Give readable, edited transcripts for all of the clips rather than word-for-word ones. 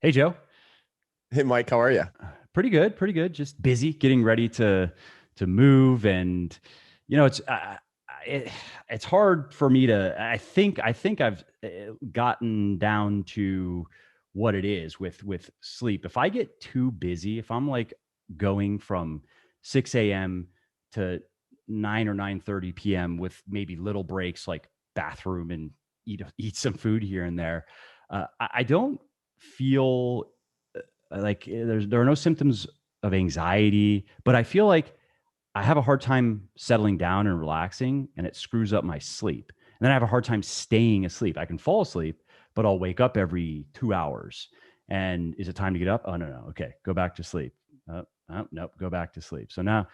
Hey, Joe. Hey, Mike, how are you? Pretty good, pretty good. Just busy getting ready to move, and it's it, it's hard for me to. I think I've gotten down to what it is with sleep. If I get too busy, if I'm like going from 6 a.m. to 9 or 9:30 p.m. with maybe little breaks like bathroom and eat some food here and there, I don't feel like there are no symptoms of anxiety, but I feel like I have a hard time settling down and relaxing, and it screws up my sleep. And then I have a hard time staying asleep. I can fall asleep, but I'll wake up every 2 hours. And is it time to get up? Oh, no, no. Okay, go back to sleep. Oh, nope, go back to sleep. So now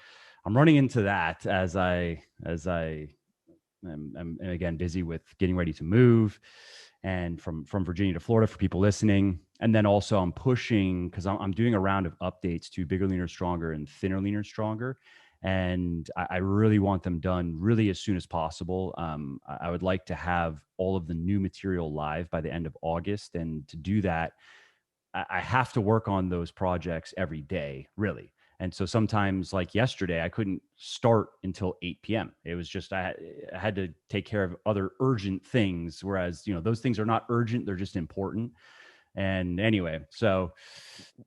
I'm running into that as I am again busy with getting ready to move, and from Virginia to Florida for people listening. And then also I'm pushing because I'm doing a round of updates to Bigger, Leaner, Stronger and Thinner, Leaner, Stronger. And I really want them done really as soon as possible. I would like to have all of the new material live by the end of August. And to do that, I have to work on those projects every day, really. And so sometimes, like yesterday, I couldn't start until 8 p.m. It was just I had to take care of other urgent things, whereas those things are not urgent; they're just important. And anyway, so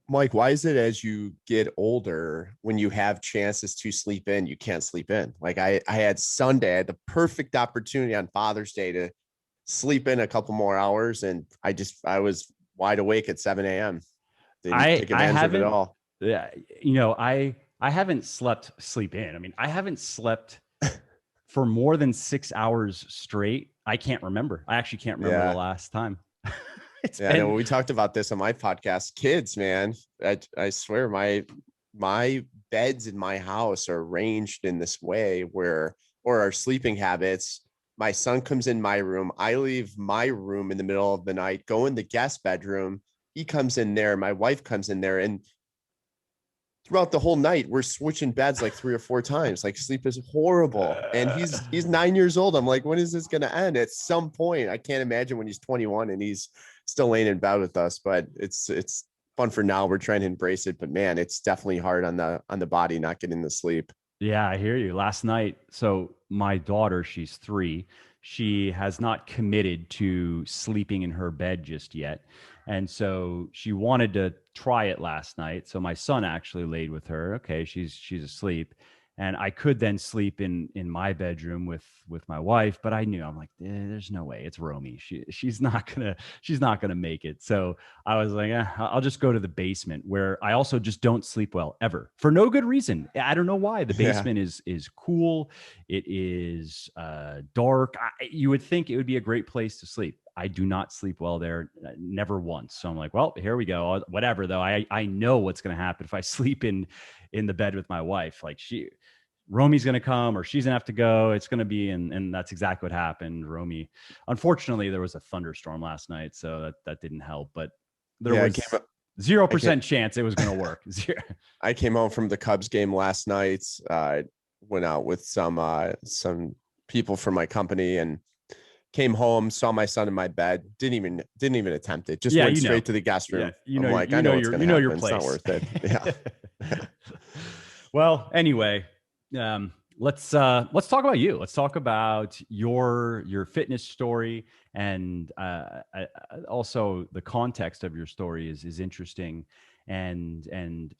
Mike, why is it as you get older, when you have chances to sleep in, you can't sleep in? Like I had Sunday, I had the perfect opportunity on Father's Day to sleep in a couple more hours, and I was wide awake at 7 a.m. Didn't I take I advantage of it haven't, all. yeah, I haven't slept sleep in. I mean, I haven't slept for more than 6 hours straight. I can't remember. I actually can't remember the Yeah. last time. It's Yeah, I know been we talked about this on my podcast. Kids, man, I swear my beds in my house are arranged in this way where, or our sleeping habits. My son comes in my room. I leave my room in the middle of the night, go in the guest bedroom. He comes in there. My wife comes in there, and throughout the whole night, we're switching beds like 3 or 4 times. Like sleep is horrible. And he's 9 years old. I'm like, when is this gonna end? At some point, I can't imagine when he's 21 and he's still laying in bed with us. But it's fun for now. We're trying to embrace it. But man, it's definitely hard on the body not getting the sleep. Yeah, I hear you. Last night, so my daughter, she's 3. She has not committed to sleeping in her bed just yet. And so she wanted to try it last night. So my son actually laid with her. Okay, she's asleep. And I could then sleep in my bedroom with my wife, but I knew, I'm like, there's no way. It's Romy. She's not gonna make it. So I was like, I'll just go to the basement, where I also just don't sleep well ever for no good reason. I don't know why. The Yeah. basement is cool. It is dark. You would think it would be a great place to sleep. I do not sleep well there, never once. So I'm like, well, here we go. Whatever though. I know what's going to happen if I sleep in the bed with my wife. Like Romy's going to come, or she's going to have to go. It's going to be, and that's exactly what happened. Romy, unfortunately, there was a thunderstorm last night, so that didn't help. But there Yeah. was zero I can't percent chance it was going to work. Zero. I came home from the Cubs game last night. Went out with some people from my company and came home, saw my son in my bed, didn't even attempt it. Just Yeah, went straight to the guest yeah, room. I'm like, I know what's gonna you know your happen. It's not place. worth it. Yeah. Well, anyway, let's talk about you. Let's talk about your fitness story, and also the context of your story is interesting, and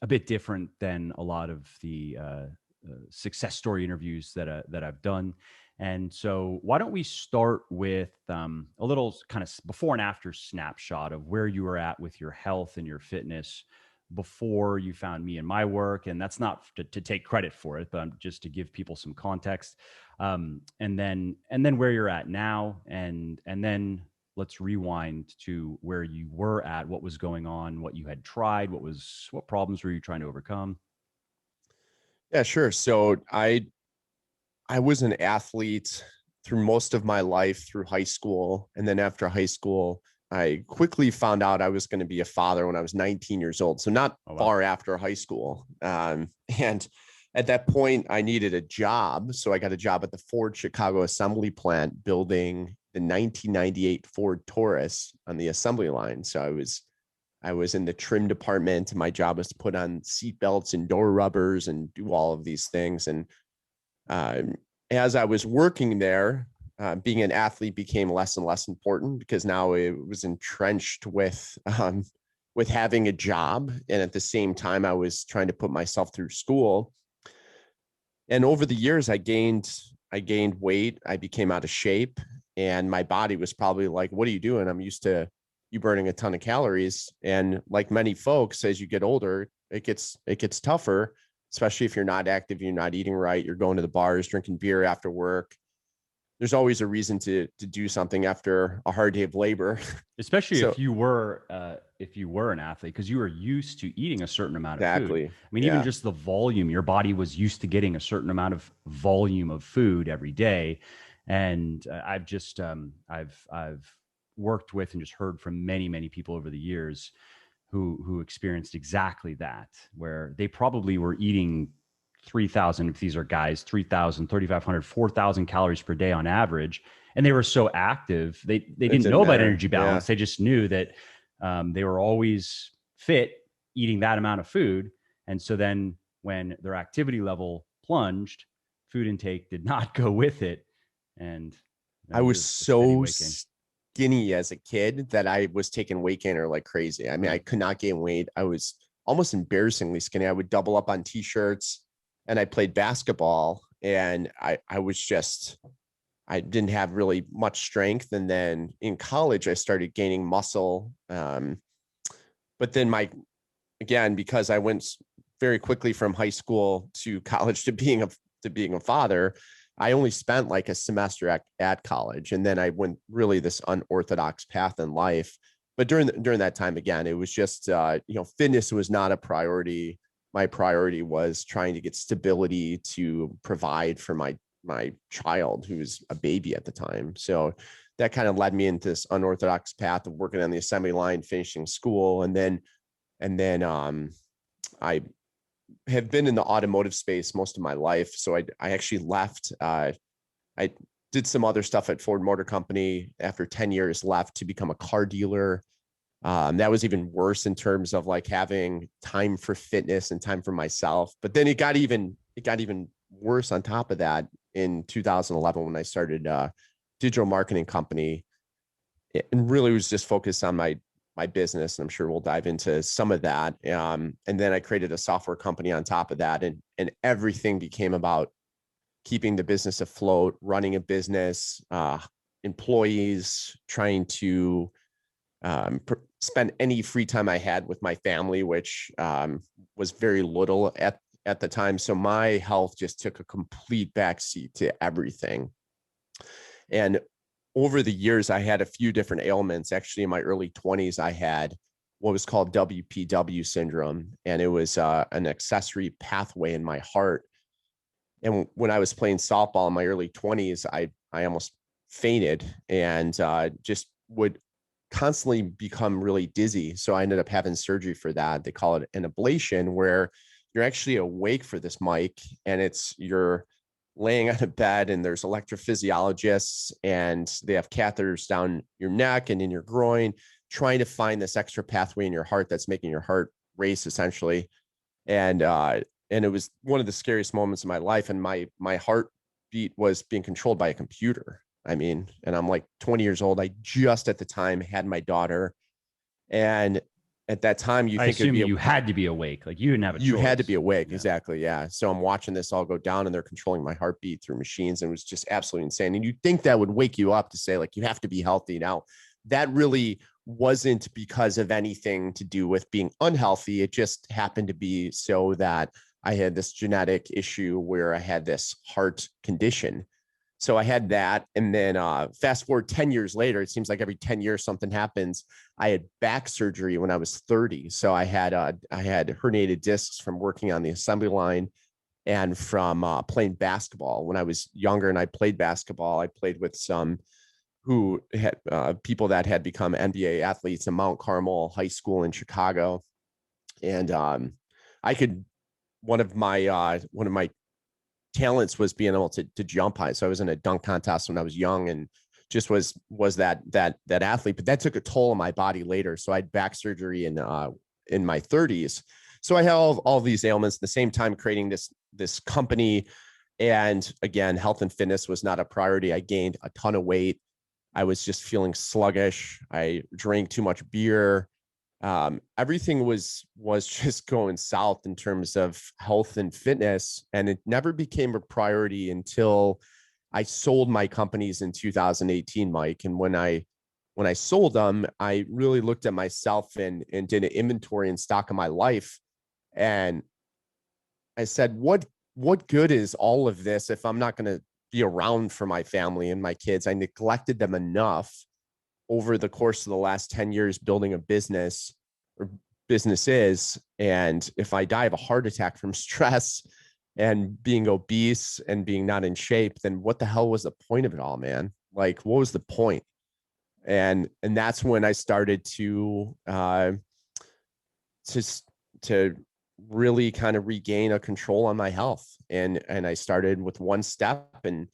a bit different than a lot of the success story interviews that I've done. And so, why don't we start with a little kind of before and after snapshot of where you were at with your health and your fitness before you found me and my work. And that's not to take credit for it, but just to give people some context. And then where you're at now, and then let's rewind to where you were at, what was going on, what you had tried, what problems were you trying to overcome. Yeah, sure. So I was an athlete through most of my life through high school. And then after high school, I quickly found out I was going to be a father when I was 19 years old. So not Oh wow. far after high school. And at that point, I needed a job. So I got a job at the Ford Chicago assembly plant building the 1998 Ford Taurus on the assembly line. So I was I was in the trim department. My job was to put on seat belts and door rubbers and do all of these things. And um, as I was working there, being an athlete became less and less important because now it was entrenched with having a job. And at the same time, I was trying to put myself through school. And over the years, I gained weight. I became out of shape, and my body was probably like, "What are you doing? I'm used to you burning a ton of calories." And like many folks, as you get older, it gets tougher, especially if you're not active, you're not eating right, you're going to the bars, drinking beer after work. There's always a reason to do something after a hard day of labor. Especially So if you were an athlete, because you were used to eating a certain amount of food. exactly, I mean, even yeah. just the volume, your body was used to getting a certain amount of volume of food every day. And I've worked with and just heard from many people over the years who experienced exactly that, where they probably were eating 3,000, if these are guys, 3,000, 3,500, 4,000 calories per day on average. And they were so active, they It didn't didn't know about matter. energy Yeah. balance. They just knew that they were always fit eating that amount of food. And so then when their activity level plunged, food intake did not go with it. And I it was was a steady so weight gain. skinny as a kid that I was taking weight gainer like crazy. I mean, I Mm. could not gain weight. I was almost embarrassingly skinny. I would double up on t-shirts, and I played basketball, and I was just I didn't have really much strength. And then in college, I started gaining muscle. But then again, because I went very quickly from high school to college to being a father, I only spent like a semester at college, and then I went really this unorthodox path in life. But during that time, again, it was just fitness was not a priority. My priority was trying to get stability to provide for my child, who was a baby at the time. So that kind of led me into this unorthodox path of working on the assembly line, finishing school, and then I have been in the automotive space most of my life. So I actually left. I did some other stuff at Ford Motor Company after 10 years, left to become a car dealer. That was even worse in terms of like having time for fitness and time for myself. But then it got even worse on top of that in 2011 when I started a digital marketing company, and really was just focused on my business. And I'm sure we'll dive into some of that. And then I created a software company on top of that, and everything became about keeping the business afloat, running a business, employees, trying to spend any free time I had with my family, which was very little at the time. So my health just took a complete backseat to everything. And over the years, I had a few different ailments. Actually, in my early 20s, I had what was called WPW syndrome, and it was an accessory pathway in my heart. And when I was playing softball in my early 20s, I almost fainted and just would constantly become really dizzy. So I ended up having surgery for that. They call it an ablation, where you're actually awake for this, Mike, and you're laying on a bed, and there's electrophysiologists, and they have catheters down your neck and in your groin, trying to find this extra pathway in your heart that's making your heart race, essentially. And it was one of the scariest moments of my life. And my heartbeat was being controlled by a computer. I mean, and I'm like 20 years old. I just at the time had my daughter, and at that time, I assume you had to be awake. Like you didn't have a you had to be choice. awake. Yeah. Exactly. Yeah. So I'm watching this all go down, and they're controlling my heartbeat through machines. And it was just absolutely insane. And you'd think that would wake you up to say, like, you have to be healthy. Now, that really wasn't because of anything to do with being unhealthy. It just happened to be so that I had this genetic issue where I had this heart condition. So I had that. And then fast forward 10 years later, it seems like every 10 years something happens. I had back surgery when I was 30. So I had herniated discs from working on the assembly line and from playing basketball. When I was younger and I played basketball, I played with some who had people that had become NBA athletes in Mount Carmel High School in Chicago. And I could, one of my talents was being able to jump high. So I was in a dunk contest when I was young and was that athlete, but that took a toll on my body later. So I had back surgery in my 30s. So I had all these ailments at the same time creating this company. And again, health and fitness was not a priority. I gained a ton of weight. I was just feeling sluggish. I drank too much beer. Everything was just going south in terms of health and fitness. And it never became a priority until I sold my companies in 2018, Mike. And when I sold them, I really looked at myself and did an inventory and stock of my life. And I said, what good is all of this if I'm not going to be around for my family and my kids? I neglected them enough over the course of the last 10 years building a business or businesses. And if I die of a heart attack from stress and being obese and being not in shape, then what the hell was the point of it all, man? Like, what was the point? And that's when I started to to really kind of regain a control on my health. And I started with one step and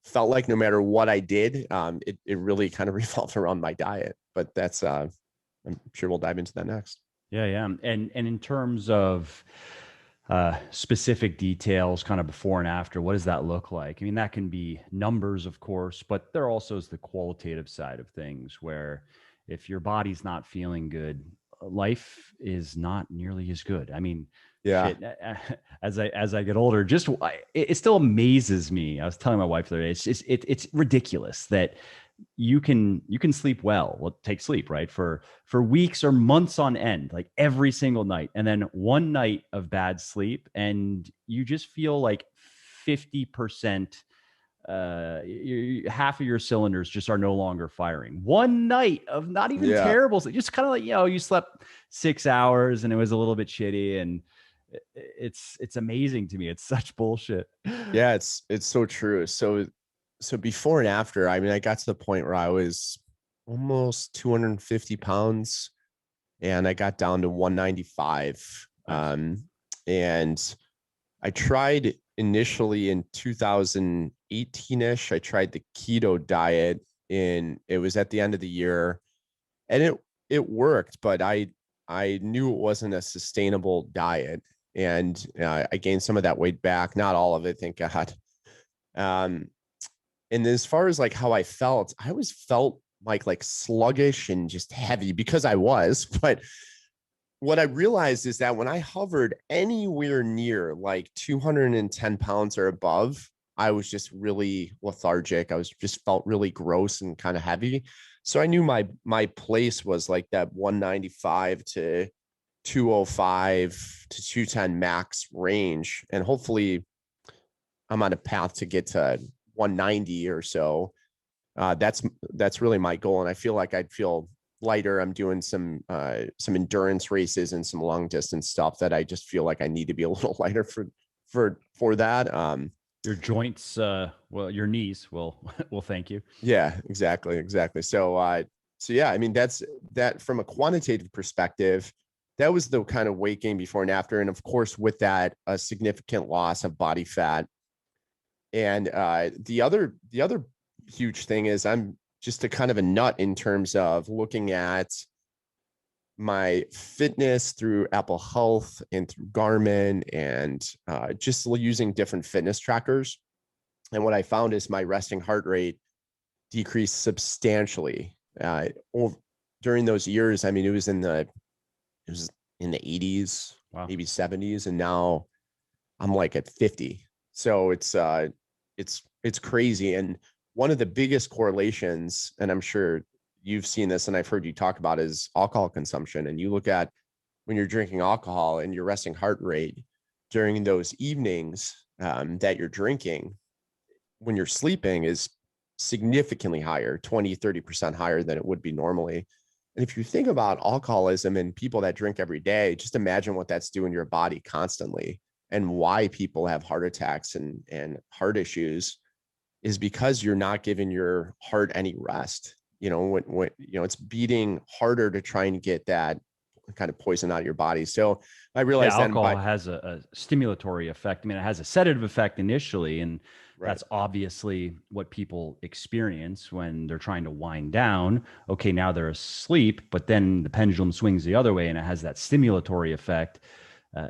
felt like no matter what I did, it really kind of revolved around my diet. But that's I'm sure we'll dive into that next. Yeah. And in terms of specific details, kind of before and after, what does that look like? I mean, that can be numbers, of course, but there also is the qualitative side of things where if your body's not feeling good, life is not nearly as good. I mean, Yeah. shit, as I get older, it still amazes me. I was telling my wife the other day, it's ridiculous that you can sleep well, take sleep, right, for weeks or months on end, like every single night, and then one night of bad sleep and you just feel like 50% half of your cylinders just are no longer firing. One night of not even Yeah. terrible sleep, just kind of like, you slept 6 hours and it was a little bit shitty, and it's amazing to me. It's such bullshit. Yeah. It's so true. So before and after, I mean, I got to the point where I was almost 250 pounds and I got down to 195. Nice. And I tried initially in 2018-ish, I tried the keto diet it was at the end of the year and it worked, but I knew it wasn't a sustainable diet. And I gained some of that weight back, not all of it, thank God. Um, and as far as like how I always felt like sluggish and just heavy because I was, but what I realized is that when I hovered anywhere near like 210 pounds or above, I was just really lethargic. I was just felt really gross and kind of heavy. So I knew my place was like that 195 to 205 to 210 max range. And hopefully I'm on a path to get to 190 or so. That's really my goal. And I feel like I'd feel lighter. I'm doing some endurance races and some long distance stuff that I just feel like I need to be a little lighter for that. Your joints, well, your knees will will thank you. Yeah, exactly. So yeah, I mean that's that from a quantitative perspective. That was the kind of weight gain before and after, and of course with that a significant loss of body fat. And the other huge thing is I'm just a kind of a nut in terms of looking at my fitness through Apple Health and through Garmin and just using different fitness trackers. And what I found is my resting heart rate decreased substantially during those years. I mean, it was in the 80s, Wow. maybe 70s, and now I'm like at 50. So it's crazy. And one of the biggest correlations, and I'm sure you've seen this and I've heard you talk about, is alcohol consumption. And you look at when you're drinking alcohol and your resting heart rate during those evenings that you're drinking when you're sleeping is significantly higher, 20-30% higher than it would be normally. And if you think about alcoholism and people that drink every day, just imagine what that's doing to your body constantly, and why people have heart attacks and heart issues is because you're not giving your heart any rest. When it's beating harder to try and get that kind of poison out of your body. So I Yeah, realized then alcohol has a stimulatory effect. I mean, it has a sedative effect initially, and Right. That's obviously what people experience when they're trying to wind down. Okay, now they're asleep, but then the pendulum swings the other way and it has that stimulatory effect.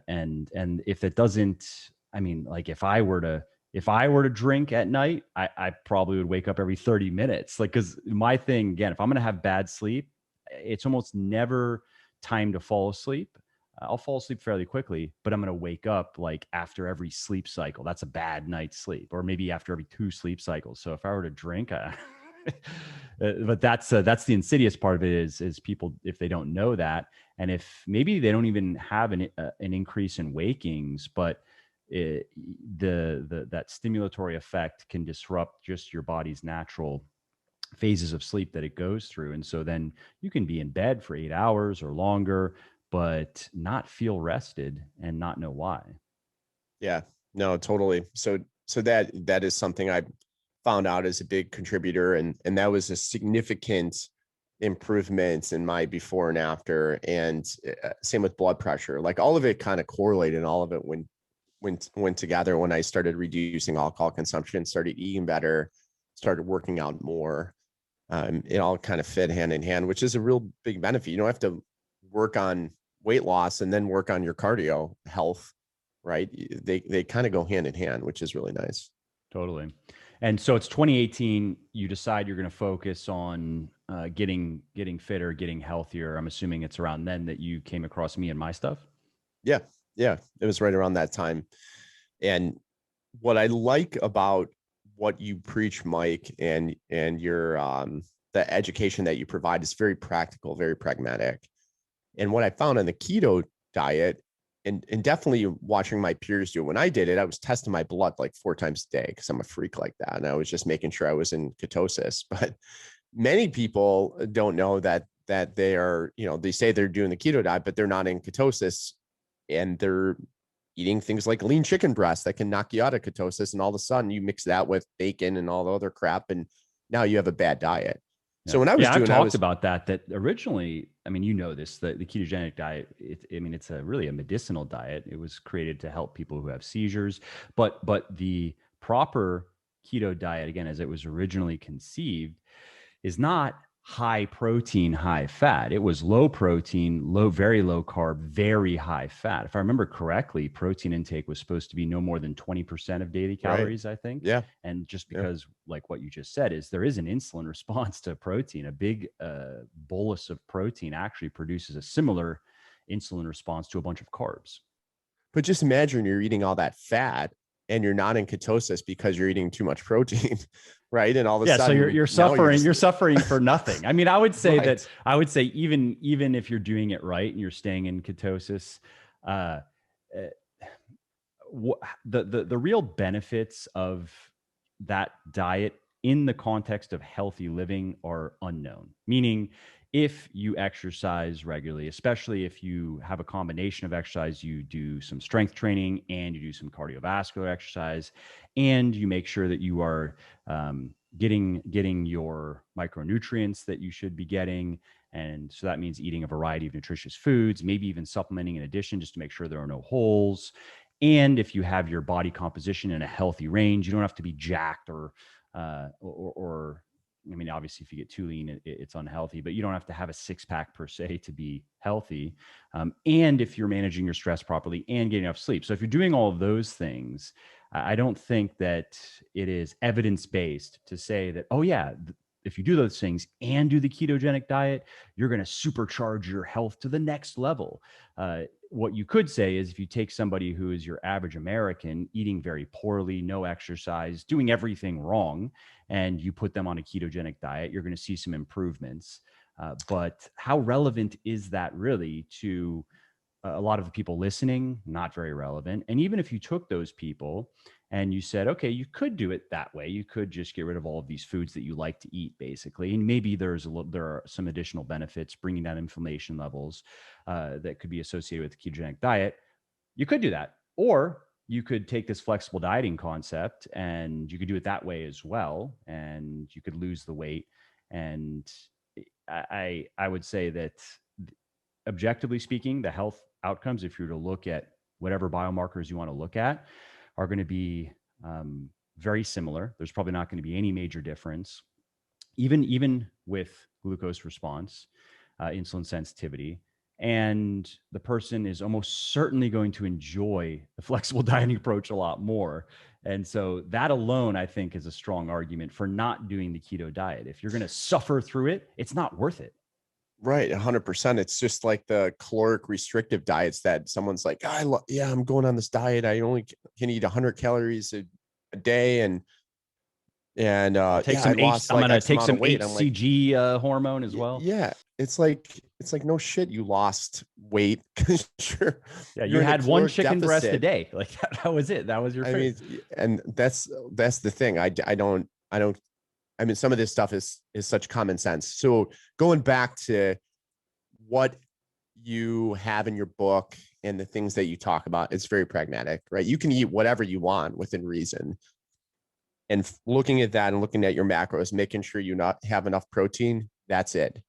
And if it doesn't, I mean, like if I were to drink at night, I probably would wake up every 30 minutes. Like, cause my thing again, if I'm going to have bad sleep, it's almost never time to fall asleep. I'll fall asleep fairly quickly, but I'm going to wake up like after every sleep cycle. That's a bad night's sleep, or maybe after every 2 sleep cycles. So if I were to drink, but that's the insidious part of it is people, if they don't know that, and if maybe they don't even have an increase in wakings, but that stimulatory effect can disrupt just your body's natural phases of sleep that it goes through. And so then you can be in bed for 8 hours or longer, but not feel rested and not know why. Yeah, no, totally. So that is something I found out as a big contributor, and that was a significant improvement in my before and after. And same with blood pressure. Like all of it kind of correlated, and all of it went together when I started reducing alcohol consumption, started eating better, started working out more. It all kind of fit hand in hand, which is a real big benefit. You don't have to work on weight loss and then work on your cardio health, right? They kind of go hand in hand, which is really nice. Totally. And so it's 2018. You decide you're going to focus on getting fitter, getting healthier. I'm assuming it's around then that you came across me and my stuff. Yeah, yeah, it was right around that time. And what I like about what you preach, Mike, and your the education that you provide is very practical, very pragmatic. And what I found on the keto diet, and definitely watching my peers do it, when I did it, I was testing my blood like 4 times a day because I'm a freak like that. And I was just making sure I was in ketosis. But many people don't know that they are, they say they're doing the keto diet, but they're not in ketosis, and they're eating things like lean chicken breast that can knock you out of ketosis. And all of a sudden you mix that with bacon and all the other crap, and now you have a bad diet. Yeah. So when I was Yeah, I've doing, I talked was about that originally, I mean, you know this, the ketogenic diet, I mean, it's really a medicinal diet. It was created to help people who have seizures, but the proper keto diet, again, as it was originally conceived, is not high protein, high fat. It was low protein, very low carb, very high fat. If I remember correctly, protein intake was supposed to be no more than 20% of daily right. calories, I think. Yeah. And just Yeah. because, like what you just said, is there is an insulin response to protein. A big bolus of protein actually produces a similar insulin response to a bunch of carbs. But just imagine you're eating all that fat and you're not in ketosis because you're eating too much protein, right? And all of a Yeah, so sudden you're now you're suffering, just you're suffering for nothing. I mean, right. I would say even if you're doing it right and you're staying in ketosis, uh, uh, the real benefits of that diet in the context of healthy living are unknown. Meaning, if you exercise regularly, especially if you have a combination of exercise, you do some strength training and you do some cardiovascular exercise, and you make sure that you are getting your micronutrients that you should be getting. And so that means eating a variety of nutritious foods, maybe even supplementing in addition, just to make sure there are no holes. And if you have your body composition in a healthy range, you don't have to be jacked or I mean, obviously, if you get too lean, it's unhealthy, but you don't have to have a six pack per se to be healthy. And if you're managing your stress properly and getting enough sleep. So if you're doing all of those things, I don't think that it is evidence based to say that, oh, yeah, if you do those things and do the ketogenic diet, you're going to supercharge your health to the next level. What you could say is if you take somebody who is your average American, eating very poorly, no exercise, doing everything wrong, and you put them on a ketogenic diet, you're going to see some improvements. But how relevant is that really to a lot of the people listening? Not very relevant. And even if you took those people and you said, okay, you could do it that way, you could just get rid of all of these foods that you like to eat, basically, and maybe there are some additional benefits, bringing down inflammation levels that could be associated with the ketogenic diet. You could do that, or you could take this flexible dieting concept and you could do it that way as well, and you could lose the weight. And I would say that objectively speaking, the health outcomes, if you were to look at whatever biomarkers you want to look at, are going to be very similar. There's probably not going to be any major difference, even with glucose response, insulin sensitivity. And the person is almost certainly going to enjoy the flexible dieting approach a lot more. And so that alone, I think, is a strong argument for not doing the keto diet. If you're going to suffer through it, it's not worth it. Right, 100%. It's just like the caloric restrictive diets that someone's like, yeah, I'm going on this diet. I only can eat 100 calories a day, and I'll take yeah, I some lost I'm like going to X take amount some of weight. I'm like, HCG hormone as well. yeah, it's like no shit, you lost weight because Yeah, you you're in a had one caloric chicken breast a deficit. day. Like that was it. That was your I fare. mean, and that's the thing. I don't. I mean, some of this stuff is such common sense. So going back to what you have in your book and the things that you talk about, it's very pragmatic, right? You can eat whatever you want within reason. And looking at that and looking at your macros, making sure you not have enough protein, that's it.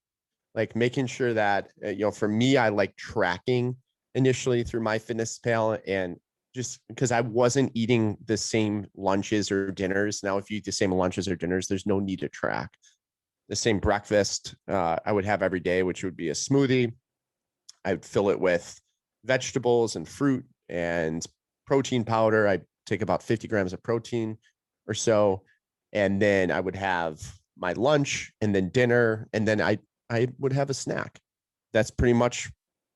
Like making sure that, for me, I like tracking initially through MyFitnessPal, and just because I wasn't eating the same lunches or dinners. Now, if you eat the same lunches or dinners, there's no need to track. The same breakfast I would have every day, which would be a smoothie. I would fill it with vegetables and fruit and protein powder. I take about 50 grams of protein or so. And then I would have my lunch and then dinner. And then I would have a snack. That's pretty much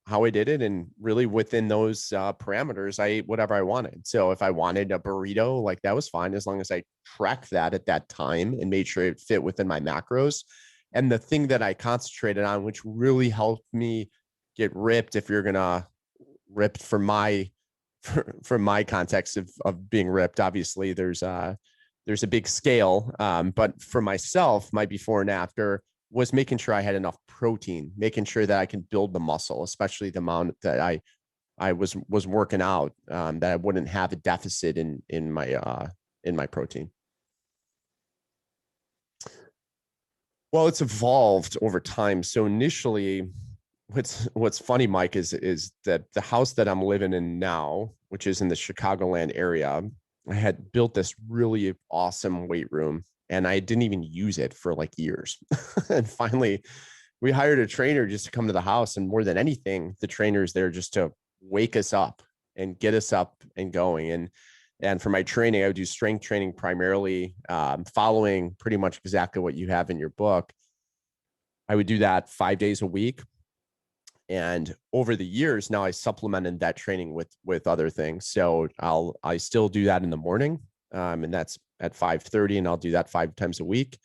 how I did it. And really within those parameters, I ate whatever I wanted. So if I wanted a burrito, like that was fine as long as I tracked that at that time and made sure it fit within my macros. And the thing that I concentrated on, which really helped me get ripped, if you're gonna ripped from my context of being ripped, obviously there's a big scale, but for myself, my before and after was making sure I had enough protein, making sure that I can build the muscle, especially the amount that I was working out, that I wouldn't have a deficit in my protein. Well, it's evolved over time. So initially, what's funny, Mike, is that the house that I'm living in now, which is in the Chicagoland area, I had built this really awesome weight room, and I didn't even use it for like years. And finally, we hired a trainer just to come to the house, and more than anything, the trainer is there just to wake us up and get us up and going. And for my training, I would do strength training primarily, following pretty much exactly what you have in your book. I would do that 5 days a week. And over the years, now I supplemented that training with other things. So I still do that in the morning, and that's at 5:30, and I'll do that 5 times a week.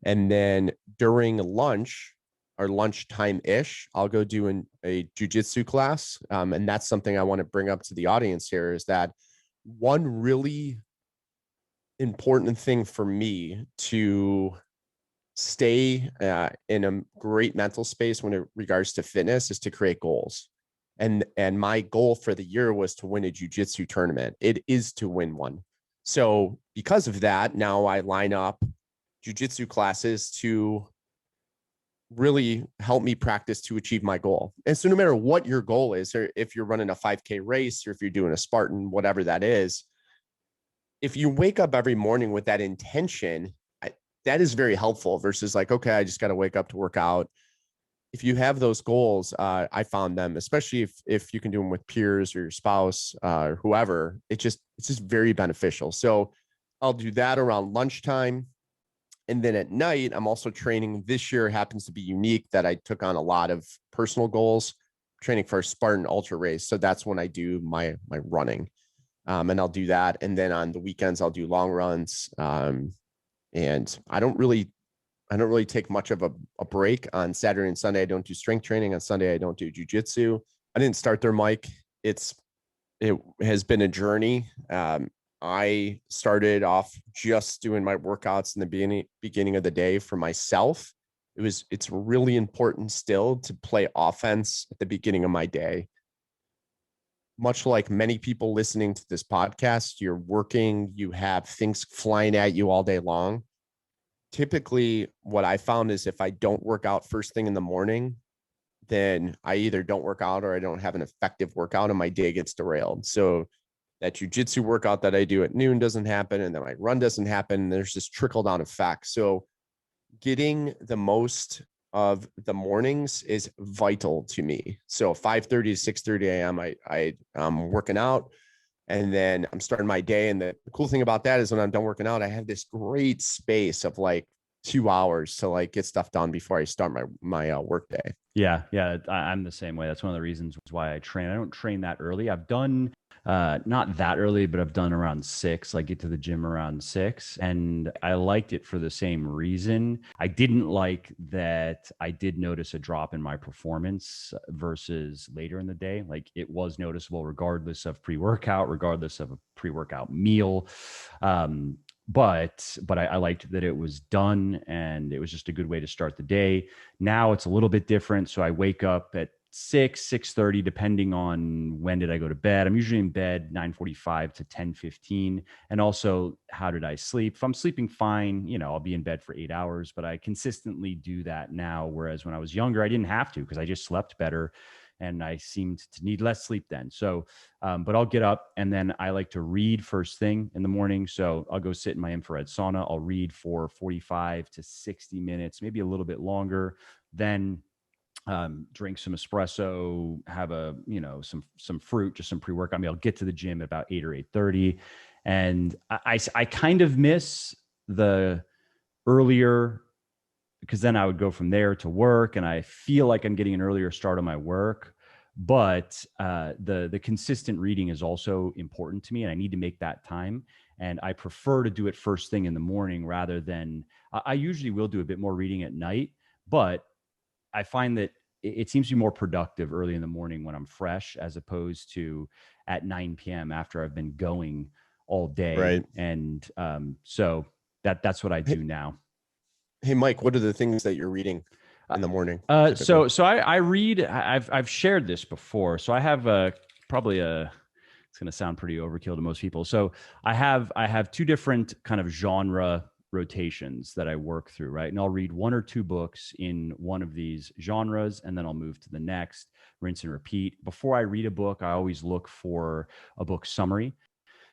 And then during lunch or lunchtime ish, I'll go do a jujitsu class. And that's something I want to bring up to the audience here, is that one really important thing for me to stay in a great mental space when it regards to fitness is to create goals. And my goal for the year was to win a jiu-jitsu tournament. It is to win one. So because of that, now I line up jiu-jitsu classes to really help me practice to achieve my goal. And so no matter what your goal is, or if you're running a 5K race, or if you're doing a Spartan, whatever that is, if you wake up every morning with that intention, that is very helpful versus like, okay, I just got to wake up to work out. If you have those goals, I found them, especially if you can do them with peers or your spouse, whoever, it's just very beneficial. So I'll do that around lunchtime. And then at night, I'm also training. This year happens to be unique that I took on a lot of personal goals, training for a Spartan ultra race. So that's when I do my running. And I'll do that. And then on the weekends, I'll do long runs. And I don't really take much of a break on Saturday and Sunday. I don't do strength training. On Sunday, I don't do jujitsu. I didn't start there, Mike. It has been a journey. I started off just doing my workouts in the beginning of the day for myself. It's really important still to play offense at the beginning of my day. Much like many people listening to this podcast, you're working, you have things flying at you all day long. Typically, what I found is if I don't work out first thing in the morning, then I either don't work out or I don't have an effective workout and my day gets derailed. So that jujitsu workout that I do at noon doesn't happen, and then my run doesn't happen. There's this trickle down effect. So getting the most of the mornings is vital to me. So 5:30 to 6:30 a.m. I'm working out, and then I'm starting my day. And the cool thing about that is when I'm done working out, I have this great space of like 2 hours to like get stuff done before I start my work day. Yeah, yeah, I'm the same way. That's one of the reasons why I train. I don't train that early. I've done not that early, but I've done around 6. Like get to the gym around 6, and I liked it for the same reason. I didn't like that I did notice a drop in my performance versus later in the day. Like it was noticeable regardless of pre-workout, regardless of a pre-workout meal. But I liked that it was done, and it was just a good way to start the day. Now it's a little bit different. So I wake up at 6:30, depending on when did I go to bed. I'm usually in bed 9:45 to 10:15. And also, how did I sleep? If I'm sleeping fine, I'll be in bed for 8 hours, but I consistently do that now. Whereas when I was younger, I didn't have to because I just slept better and I seemed to need less sleep then. So, but I'll get up and then I like to read first thing in the morning. So I'll go sit in my infrared sauna. I'll read for 45 to 60 minutes, maybe a little bit longer. Then drink some espresso, have some fruit, just some pre-workout meal. I'll get to the gym at about 8 or 8:30. And I kind of miss the earlier, because then I would go from there to work, and I feel like I'm getting an earlier start on my work. But the consistent reading is also important to me, and I need to make that time. And I prefer to do it first thing in the morning rather than I usually will do a bit more reading at night, but I find that it seems to be more productive early in the morning when I'm fresh, as opposed to at 9 p.m. after I've been going all day. Right. And so that's what I Hey, do now. hey, Mike, what are the things that you're reading Uh, in the morning typically? so I read. I've shared this before. So I have probably a. It's going to sound pretty overkill to most people. So I have two different kind of genre rotations that I work through, right? And I'll read 1 or 2 books in one of these genres, and then I'll move to the next, rinse and repeat. Before I read a book, I always look for a book summary.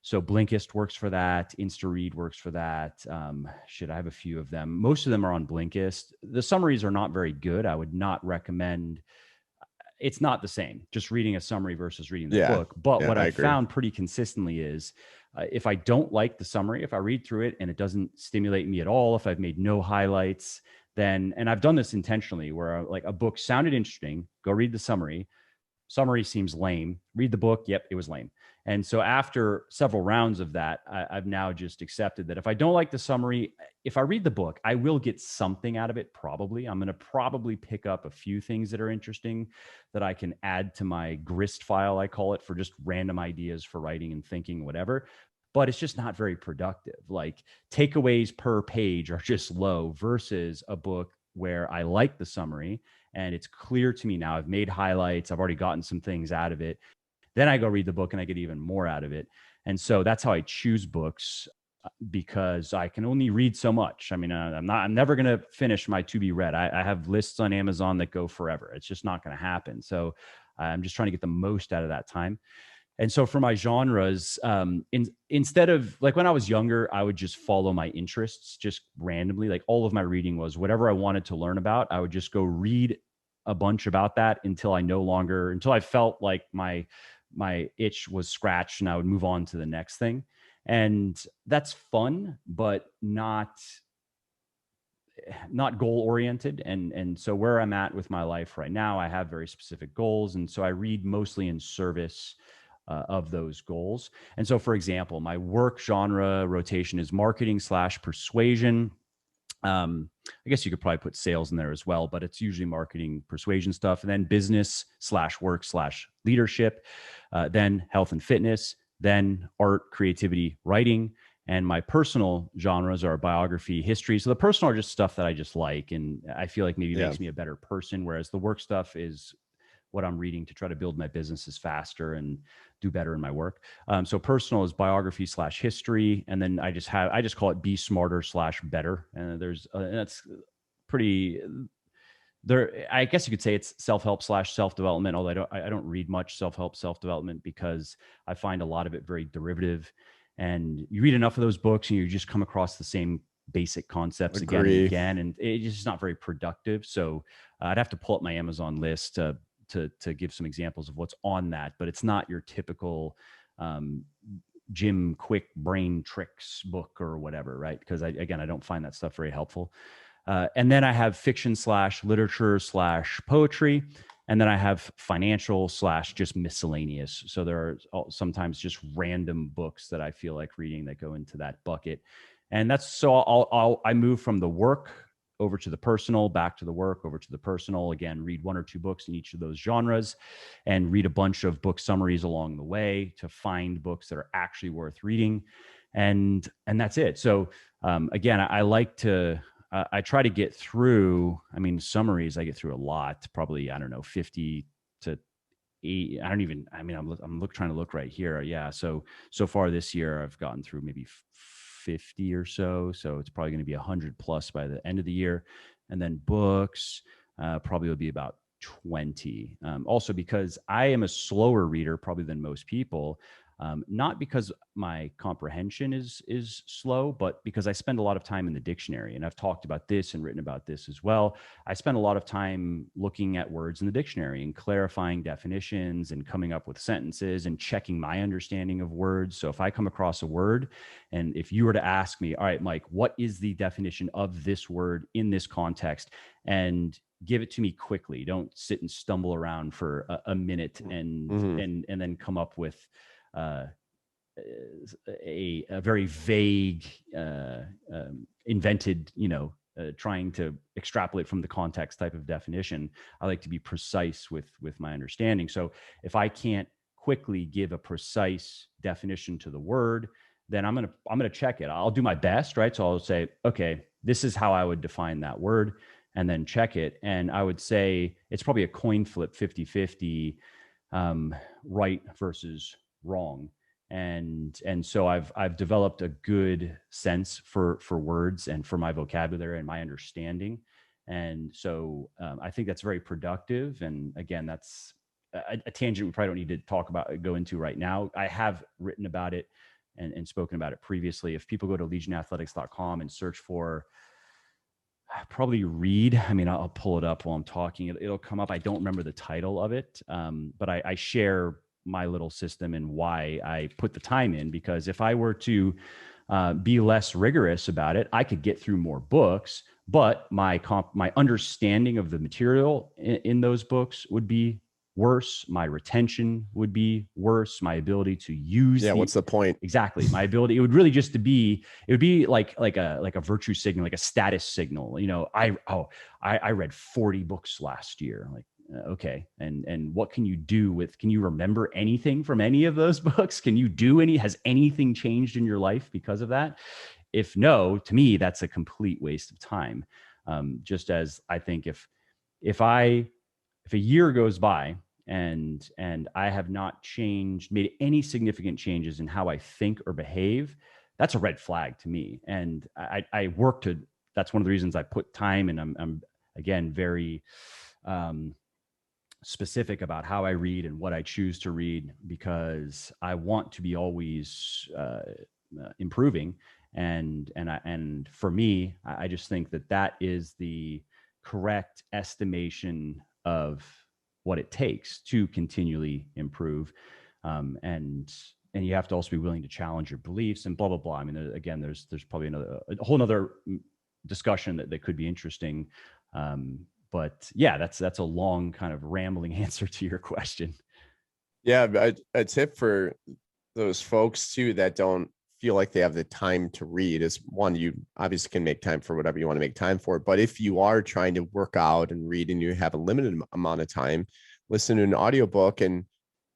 So Blinkist works for that. InstaRead works for that. I have a few of them. Most of them are on Blinkist. The summaries are not very good. I would not recommend. It's not the same, just reading a summary versus reading the Yeah. book. But Yeah, what I I've agree. found pretty consistently is if I don't like the summary, if I read through it and it doesn't stimulate me at all, if I've made no highlights, then, and I've done this intentionally where like a book sounded interesting, go read the summary seems lame. Read the book. Yep, it was lame. And so after several rounds of that, I've now just accepted that if I don't like the summary, if I read the book, I will get something out of it. Probably, I'm going to probably pick up a few things that are interesting that I can add to my grist file. I call it, for just random ideas for writing and thinking, whatever. But it's just not very productive. Like takeaways per page are just low versus a book where I like the summary and it's clear to me now. I've made highlights. I've already gotten some things out of it. Then I go read the book and I get even more out of it. And so that's how I choose books, because I can only read so much. I mean, I'm never going to finish my to be read. I have lists on Amazon that go forever. It's just not going to happen. So I'm just trying to get the most out of that time. And so for my genres, instead of like when I was younger, I would just follow my interests just randomly. Like all of my reading was whatever I wanted to learn about. I would just go read a bunch about that until I felt like my itch was scratched, and I would move on to the next thing. And that's fun, but not goal oriented. And so where I'm at with my life right now, I have very specific goals, and so I read mostly in service of those goals. And so, for example, my work genre rotation is marketing slash persuasion. I guess you could probably put sales in there as well, but it's usually marketing persuasion stuff. And then business slash work slash leadership, then health and fitness, then art, creativity, writing. And my personal genres are biography, history. So the personal are just stuff that I just like, and I feel like maybe Yeah. makes me a better person. Whereas the work stuff is what I'm reading to try to build my businesses faster and do better in my work. So personal is biography slash history, and then I just call it be smarter slash better. And that's pretty. I guess you could say it's self-help slash self-development, although I don't read much self-help, self-development, because I find a lot of it very derivative. And you read enough of those books and you just come across the same basic concepts again and Agree. again, and it's just not very productive. So I'd have to pull up my Amazon list to give some examples of what's on that, but it's not your typical um, Jim Quick brain tricks book or whatever, right? Because I don't find that stuff very helpful. And then I have fiction slash literature slash poetry. And then I have financial slash just miscellaneous. So there are sometimes just random books that I feel like reading that go into that bucket. And that's so I move from the work over to the personal, back to the work, over to the personal. Again, read one or two books in each of those genres and read a bunch of book summaries along the way to find books that are actually worth reading. And that's it. So again, I like to I try to get through, I mean, summaries, I get through a lot, probably, I don't know, 50 to 80. I don't even, I mean, trying to look right here. Yeah. So far this year, I've gotten through maybe 50 or so. So it's probably going to be 100 plus by the end of the year. And then books probably will be about 20. Also, because I am a slower reader probably than most people, not because my comprehension is slow, but because I spend a lot of time in the dictionary. And I've talked about this and written about this as well. I spend a lot of time looking at words in the dictionary and clarifying definitions and coming up with sentences and checking my understanding of words. So if I come across a word, and if you were to ask me, all right, Mike, what is the definition of this word in this context? And give it to me quickly. Don't sit and stumble around for a minute and Mhm. then come up with uh, a very vague, invented, trying to extrapolate from the context type of definition. I like to be precise with my understanding. So if I can't quickly give a precise definition to the word, then I'm gonna check it. I'll do my best, right? So I'll say, okay, this is how I would define that word, and then check it. And I would say it's probably a coin flip, 50-50, right versus wrong. And so I've developed a good sense for words and for my vocabulary and my understanding. And so I think that's very productive. And again, that's a tangent we probably don't need to go into right now. I have written about it and spoken about it previously. If people go to legionathletics.com and search for probably read, I mean, I'll pull it up while I'm talking. It'll come up. I don't remember the title of it, but I share my little system and why I put the time in, because if I were to be less rigorous about it, I could get through more books, but my understanding of the material in those books would be worse. My retention would be worse. My ability to use Yeah. What's the point? exactly, my ability, it would really just to be, it would be like a virtue signal, like a status signal. I read 40 books last year. Like, okay, and what can you do with, can you remember anything from any of those books? Can you do has anything changed in your life because of that? If no, to me, that's a complete waste of time. Just as I think if I if a year goes by and I have not made any significant changes in how I think or behave, that's a red flag to me. And I work to, that's one of the reasons I put time, and I'm again very specific about how I read and what I choose to read, because I want to be always improving. And for me, I just think that is the correct estimation of what it takes to continually improve. And you have to also be willing to challenge your beliefs and blah blah blah. I mean, again, there's probably a whole nother discussion that could be interesting. But yeah, that's a long kind of rambling answer to your question. Yeah. A tip for those folks too that don't feel like they have the time to read is, one, you obviously can make time for whatever you want to make time for. But if you are trying to work out and read and you have a limited amount of time, listen to an audiobook. And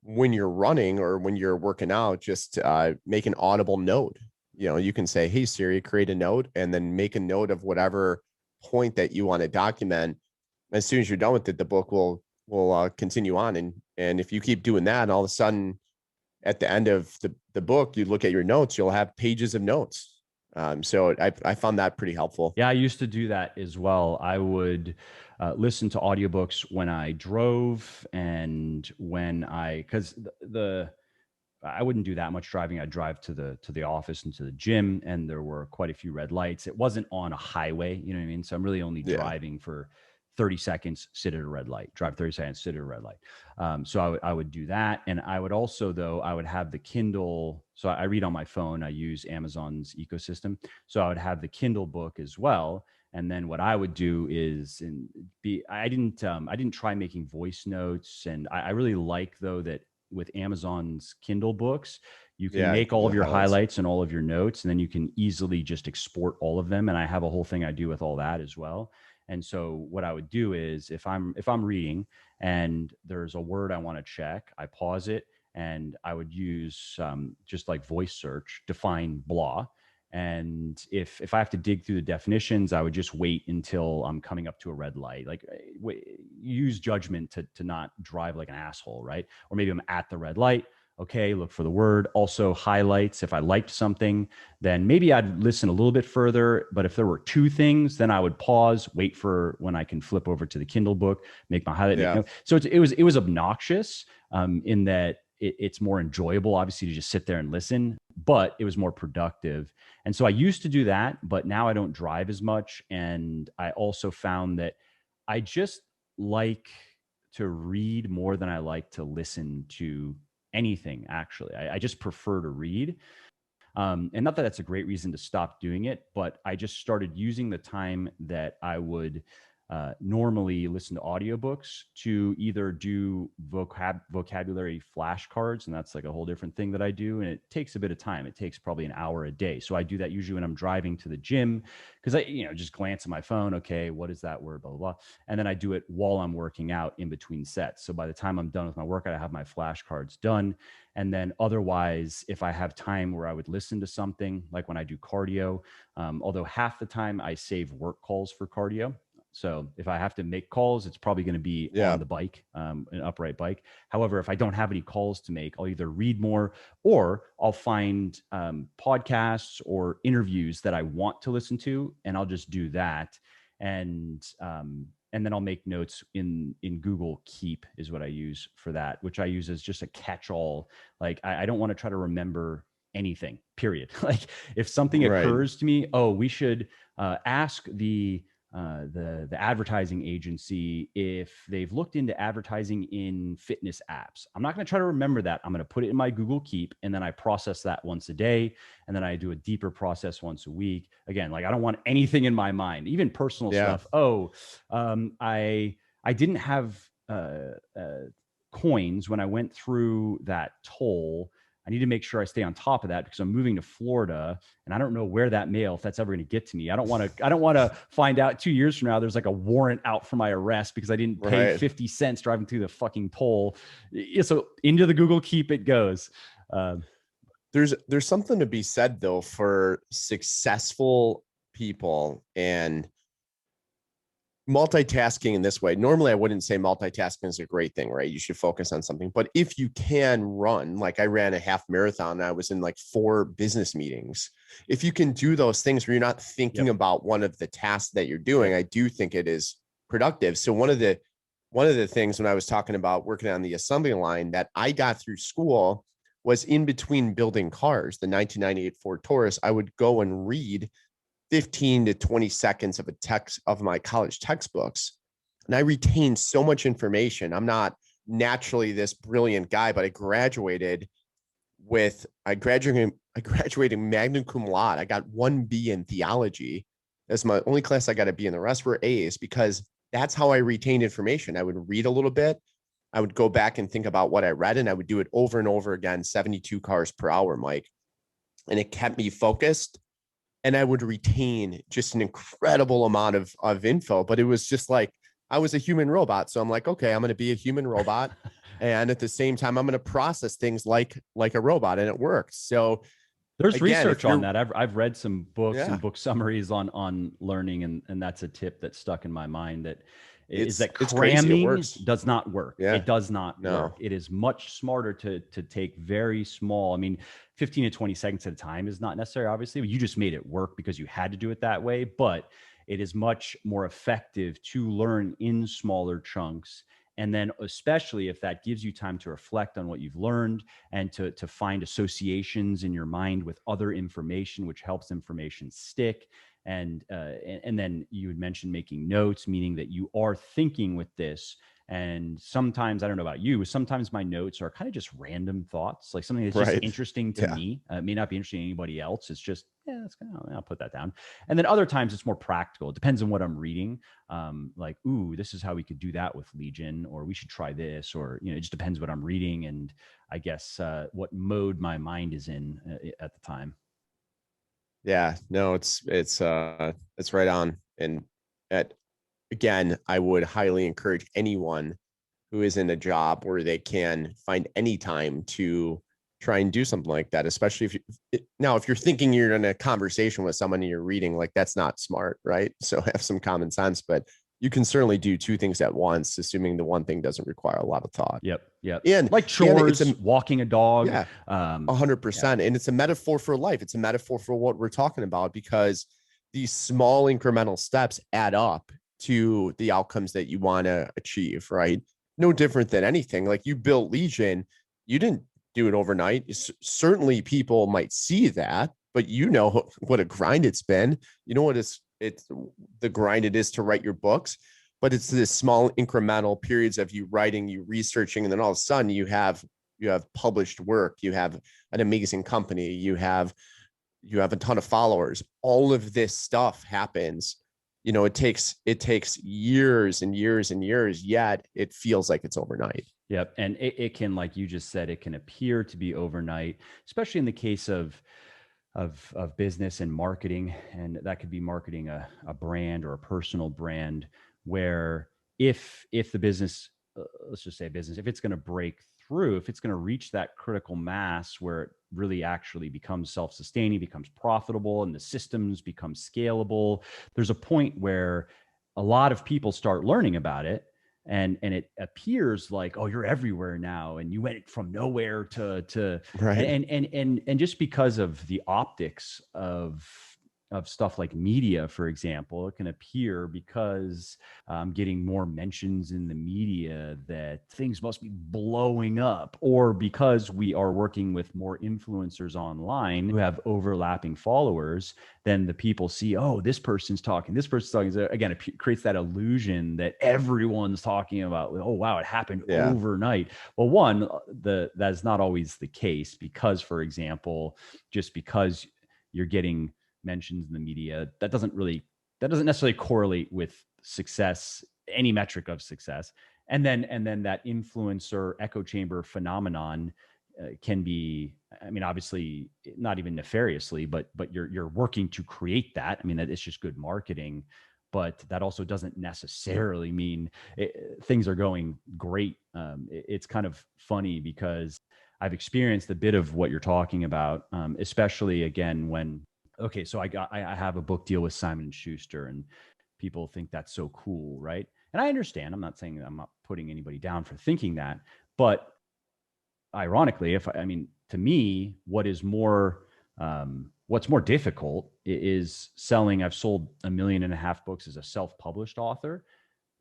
when you're running or when you're working out, just make an audible note. You can say, hey, Siri, create a note, and then make a note of whatever point that you want to document. As soon as you're done with it, the book will continue on. And if you keep doing that, and all of a sudden at the end of the book, you look at your notes, you'll have pages of notes. So I found that pretty helpful. Yeah, I used to do that as well. I would listen to audiobooks when I drove and when because I wouldn't do that much driving. I'd drive to the office and to the gym, and there were quite a few red lights. It wasn't on a highway, you know what I mean? So I'm really only Yeah. driving for 30 seconds, sit at a red light, drive 30 seconds, sit at a red light. So I would do that. And I would also, though, I would have the Kindle. So I read on my phone. I use Amazon's ecosystem. So I would have the Kindle book as well. And then what I would do is I didn't try making voice notes. And I really like, though, that with Amazon's Kindle books, you can Yeah. make all of The your highlights. highlights and all of your notes, and then you can easily just export all of them. And I have a whole thing I do with all that as well. And so what I would do is if I'm reading and there's a word I want to check, I pause it and I would use just like voice search, define blah. And if I have to dig through the definitions, I would just wait until I'm coming up to a red light. Like use judgment to not drive like an asshole, right? Or maybe I'm at the red light. Okay, look for the word. Also highlights. If I liked something, then maybe I'd listen a little bit further. But if there were two things, then I would pause, wait for when I can flip over to the Kindle book, make my highlight, make Yeah. note. So it was obnoxious in that it's more enjoyable, obviously, to just sit there and listen, but it was more productive. And so I used to do that, but now I don't drive as much. And I also found that I just like to read more than I like to listen to anything, actually. I just prefer to read. And not that that's a great reason to stop doing it, but I just started using the time that I would normally listen to audiobooks to either do vocabulary flashcards. And that's like a whole different thing that I do. And it takes a bit of time. It takes probably an hour a day. So I do that usually when I'm driving to the gym because I just glance at my phone. Okay, what is that word? Blah, blah, blah. And then I do it while I'm working out in between sets. So by the time I'm done with my workout, I have my flashcards done. And then otherwise, if I have time where I would listen to something, like when I do cardio, although half the time I save work calls for cardio. So if I have to make calls, it's probably going to be on Yeah. the bike, an upright bike. However, if I don't have any calls to make, I'll either read more or I'll find podcasts or interviews that I want to listen to, and I'll just do that. And then I'll make notes in Google Keep is what I use for that, which I use as just a catch-all. Like I don't want to try to remember anything, period. Like if something Right. occurs to me, oh, we should ask the advertising agency if they've looked into advertising in fitness apps. I'm not going to try to remember that. I'm going to put it in my Google Keep, and then I process that once a day, and then I do a deeper process once a week. Again, like I don't want anything in my mind, even personal Yeah. stuff. Oh, I didn't have coins when I went through that toll. I need to make sure I stay on top of that because I'm moving to Florida and I don't know where that mail, if that's ever going to get to me. I don't want to find out 2 years from now there's like a warrant out for my arrest because I didn't pay Right. 50 cents driving through the fucking toll. So into the Google Keep it goes. There's something to be said though for successful people and multitasking in this way. Normally I wouldn't say multitasking is a great thing, right? You should focus on something. But if you can run, like I ran a half marathon, I was in like 4 business meetings. If you can do those things where you're not thinking Yep. about one of the tasks that you're doing, Yep. I do think it is productive. So one of the things when I was talking about working on the assembly line that I got through school was in between building cars, the 1998 Ford Taurus, I would go and read 15 to 20 seconds of a text of my college textbooks. And I retained so much information. I'm not naturally this brilliant guy, but I graduated magna cum laude. I got 1B in theology. That's my only class I got a B in. The rest were A's because that's how I retained information. I would read a little bit. I would go back and think about what I read, and I would do it over and over again, 72 cars per hour, Mike. And it kept me focused, and I would retain just an incredible amount of info. But it was just like I was a human robot. So I'm like, okay, I'm going to be a human robot. And at the same time, I'm going to process things like a robot. And it worked. So There's again, if research on you're, that. I've read some books yeah, and book summaries on learning, and that's a tip that stuck in my mind. That is that it's crazy. It cramming works. does not work. Yeah, It does not work. no, It is much smarter to take very small. I mean, 15 to 20 seconds at a time is not necessary, obviously. You just made it work because you had to do it that way. But it is much more effective to learn in smaller chunks. And then especially if that gives you time to reflect on what you've learned and to find associations in your mind with other information, which helps information stick. And then you would mention making notes, meaning that you are thinking with this. And sometimes, I don't know about you, sometimes my notes are kind of just random thoughts, like something that's just Right. interesting to Yeah. me. It may not be interesting to anybody else. It's just, yeah, that's kind of, I'll put that down. And then other times it's more practical. It depends on what I'm reading. Like, ooh, this is how we could do that with Legion, or we should try this, or, it just depends what I'm reading. And I guess what mode my mind is in at the time. Yeah. No, it's right on. And at again, I would highly encourage anyone who is in a job where they can find any time to try and do something like that, especially if if you're thinking you're in a conversation with someone and you're reading, like that's not smart, right? So have some common sense, but you can certainly do two things at once, assuming the one thing doesn't require a lot of thought. Yep. Yep. And Like it's chores, walking a dog. yeah, Yeah. 100%. And it's a metaphor for life. It's a metaphor for what we're talking about, because these small incremental steps add up to the outcomes that you want to achieve, right? No different than anything. Like you built Legion, you didn't do it overnight. Certainly people might see that, but you know what a grind it's been. You know what it's the grind it is to write your books, but it's this small incremental periods of you writing, you researching, and then all of a sudden you have published work, you have an amazing company, you have a ton of followers. All of this stuff happens. It takes years and years and years, yet it feels like it's overnight. Yep. And it can, like you just said, it can appear to be overnight, especially in the case of business and marketing. And that could be marketing a brand or a personal brand, where if the business, let's just say business, if it's going to break through, if it's going to reach that critical mass where it really actually becomes self-sustaining, becomes profitable, and the systems become scalable, there's a point where a lot of people start learning about it, and it appears like, oh, you're everywhere now, and you went from nowhere to Right. and just because of the optics of stuff like media, for example, it can appear, because I'm getting more mentions in the media, that things must be blowing up, or because we are working with more influencers online who have overlapping followers, then the people see, oh, this person's talking, this person's talking. So again, it creates that illusion that everyone's talking about, oh, wow, it happened Yeah. overnight. Well, one, that's not always the case, because, for example, just because you're getting mentions in the media, that doesn't necessarily correlate with success, any metric of success. And then that influencer echo chamber phenomenon can be, I mean, obviously not even nefariously, but you're working to create that. I mean, that it's just good marketing, but that also doesn't necessarily mean things are going great. It's kind of funny, because I've experienced a bit of what you're talking about, especially again when, okay, so I have a book deal with Simon and Schuster, and people think that's so cool, right? And I understand. I'm not saying that, I'm not putting anybody down for thinking that, but ironically, if I mean, to me, what's more difficult is selling. I've sold 1.5 million books as a self-published author,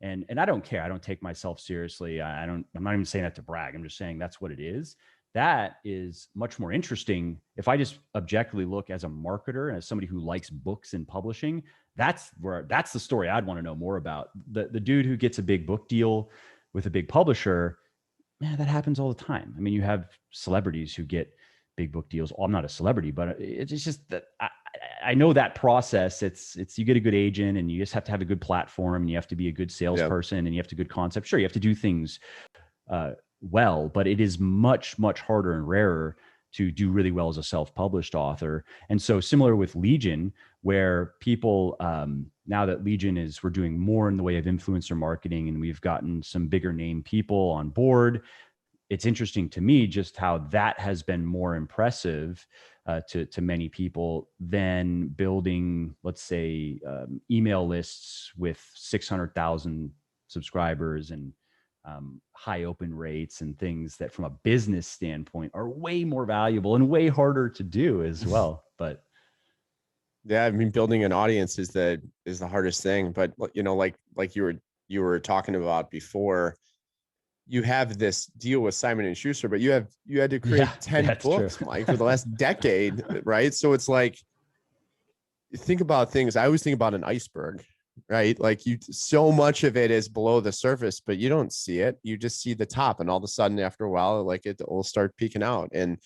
and I don't care. I don't take myself seriously. I'm not even saying that to brag. I'm just saying that's what it is. That is much more interesting. If I just objectively look as a marketer and as somebody who likes books and publishing, that's the story I'd want to know more about. The dude who gets a big book deal with a big publisher, man, that happens all the time. I mean, you have celebrities who get big book deals. I'm not a celebrity, but it's just that I know that process. It's you get a good agent, and you just have to have a good platform, and you have to be a good Yeah. salesperson, and you have to good concept. Sure, you have to do things well, but it is much, much harder and rarer to do really well as a self-published author. And so similar with Legion, where people, now that Legion we're doing more in the way of influencer marketing, and we've gotten some bigger name people on board, it's interesting to me just how that has been more impressive to many people than building, let's say, email lists with 600,000 subscribers and high open rates and things that, from a business standpoint, are way more valuable and way harder to do as well. But Yeah, I mean, building an audience is the hardest thing. But like you were talking about before, you have this deal with Simon and Schuster, but you had to Yeah, create 10 that's true. books, Mike, for the last decade, right? So it's like, think about things. I always think about an iceberg, right? Like, so much of it is below the surface, but you don't see it. You just see the top, and all of a sudden, after a while, like, it will start peeking out. And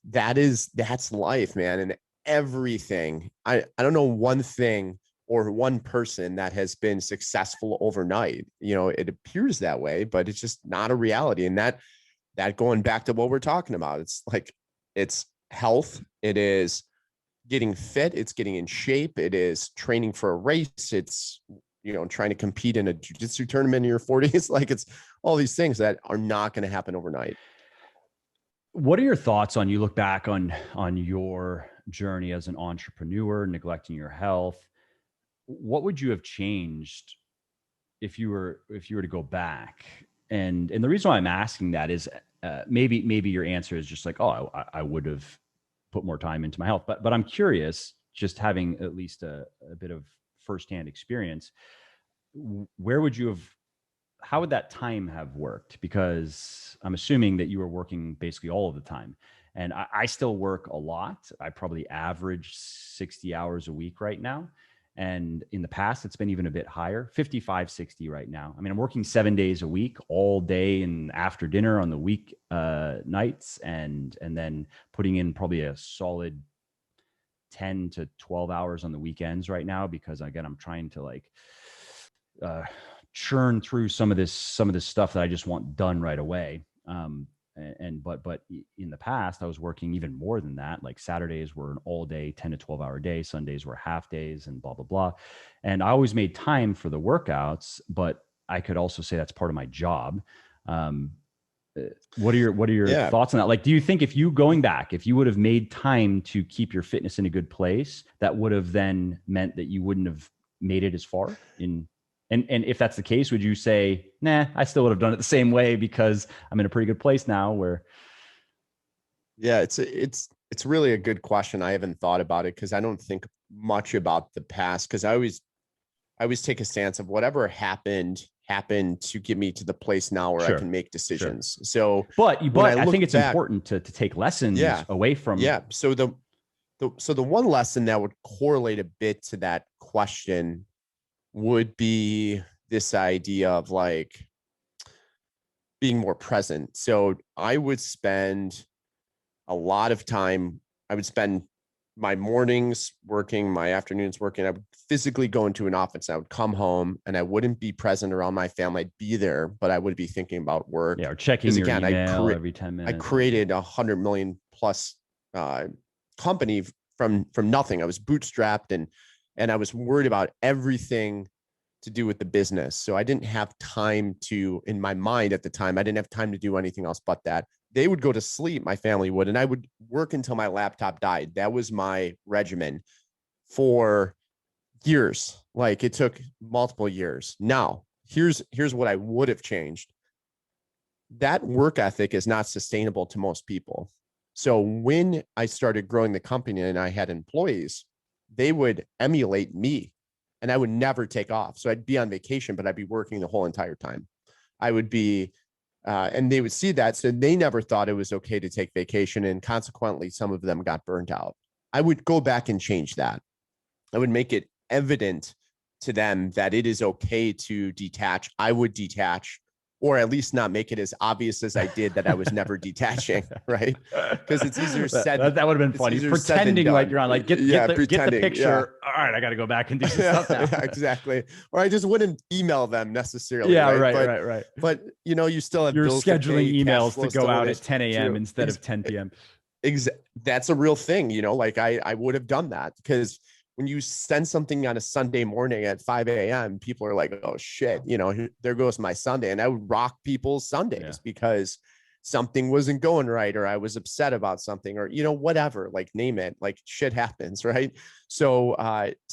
that's life, man. And everything. I don't know one thing or one person that has been successful overnight. It appears that way, but it's just not a reality. And that going back to what we're talking about, it's like, it's health, it is getting fit, it's getting in shape, it is training for a race, it's trying to compete in a jiu-jitsu tournament in your 40s. Like, it's all these things that are not going to happen overnight. What are your thoughts on, you look back on your journey as an entrepreneur, neglecting your health? What would you have changed if you were to go back? And the reason why I'm asking that is, maybe your answer is just like, oh, I would have put more time into my health. But I'm curious, just having at least a bit of firsthand experience, where would you have, how would that time have worked? Because I'm assuming that you were working basically all of the time. And I still work a lot. I probably average 60 hours a week right now. And in the past, it's been even a bit higher, 55, 60 right now. I mean, I'm working 7 days a week, all day and after dinner on the week nights, and then putting in probably a solid 10 to 12 hours on the weekends right now, because again, I'm trying to like uh, churn through some of this stuff that I just want done right away. But in the past, I was working even more than that. Like Saturdays were an all day, 10 to 12 hour day. Sundays were half days, and blah, blah, blah. And I always made time for the workouts, but I could also say that's part of my job. Um, what are your Yeah. thoughts on that? Like, do you think if you going back, if you would have made time to keep your fitness in a good place, that would have then meant that you wouldn't have made it as far in, and if that's the case, would you say, nah, I still would have done it the same way because I'm in a pretty good place now where, Yeah, it's really a good question. I haven't thought about it because I don't think much about the past, because I always take a stance of whatever happened to get me to the place now where I sure, can make sure. decisions. So But when I but I look think it's back, important to take lessons yeah, away from. yeah. So the one lesson that would correlate a bit to that question would be this idea of like being more present. So I would spend a lot of time. I would spend my mornings working, my afternoons working. I would physically go into an office. I would come home and I wouldn't be present around my family. I'd be there, but I would be thinking about work. Yeah, or checking Because your again, email every 10 I minutes. created 100 million plus uh, company from nothing. I was bootstrapped, and I was worried about everything to do with the business. So I didn't have time to, in my mind at the time, I didn't have time to do anything else but that. They would go to sleep, my family would, and I would work until my laptop died. That was my regimen for years. Like, it took multiple years. Now, here's what I would have changed. That work ethic is not sustainable to most people. So when I started growing the company and I had employees, they would emulate me, and I would never take off. So I'd be on vacation, but I'd be working the whole entire time. I would be, and they would see that. So they never thought it was okay to take vacation. And consequently, some of them got burnt out. I would go back and change that. I would make it evident to them that it is okay to detach. I would detach, or at least not make it as obvious as I did that I was never detaching, right? Because it's easier said. That would have been It's funny. easier said than Pretending like done. you're on, like Yeah, get the pretending. Yeah, picture. All right, I got to go back and do some yeah, stuff now. exactly. Or I just wouldn't email them necessarily, Yeah, right? right, But right, right. but you still have You're bills to scheduling pay, cash emails to flow go still an out at issue. 10 a.m. instead of 10 p.m. That's a real thing. Like, I would have done that, because when you send something on a Sunday morning at 5 a.m., people are like, oh shit, there goes my Sunday. And I would rock people's Sundays, Yeah. because something wasn't going right, or I was upset about something, or whatever, like, name it, like, shit happens, right? So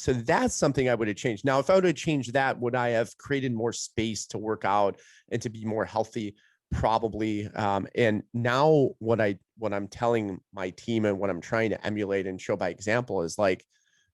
that's something I would have changed. Now, if I would have changed that, would I have created more space to work out and to be more healthy? Probably. And now what I'm telling my team and what I'm trying to emulate and show by example is like,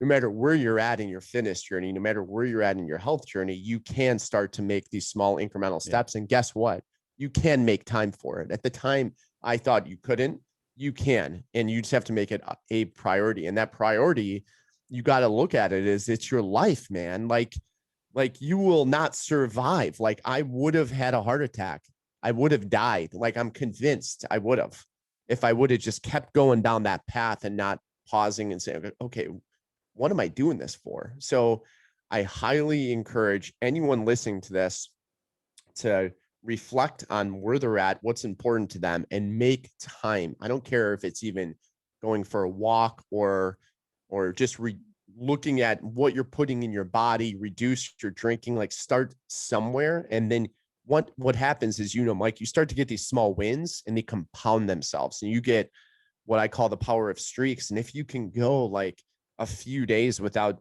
no matter where you're at in your fitness journey, no matter where you're at in your health journey, you can start to make these small incremental Yeah. steps. And guess what? You can make time for it. At the time I thought you couldn't, you can, and you just have to make it a priority. And that priority, you got to look at it as it's your life, man. Like you will not survive. Like I would have had a heart attack. I would have died. Like I'm convinced I would have, if I would have just kept going down that path and not pausing and saying, okay, what am I doing this for? So I highly encourage anyone listening to this to reflect on where they're at, what's important to them, and make time. I don't care if it's even going for a walk or just looking at what you're putting in your body, reduce your drinking, like start somewhere. And then what happens is, you know, Mike, you start to get these small wins and they compound themselves, and you get what I call the power of streaks. And if you can go like a few days without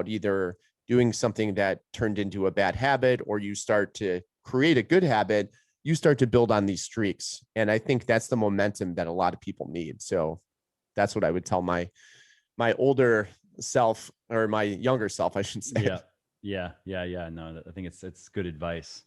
either doing something that turned into a bad habit, or you start to create a good habit, you start to build on these streaks. And I think that's the momentum that a lot of people need. So that's what I would tell my older self, or my younger self, I should say. Yeah. No, I think it's good advice.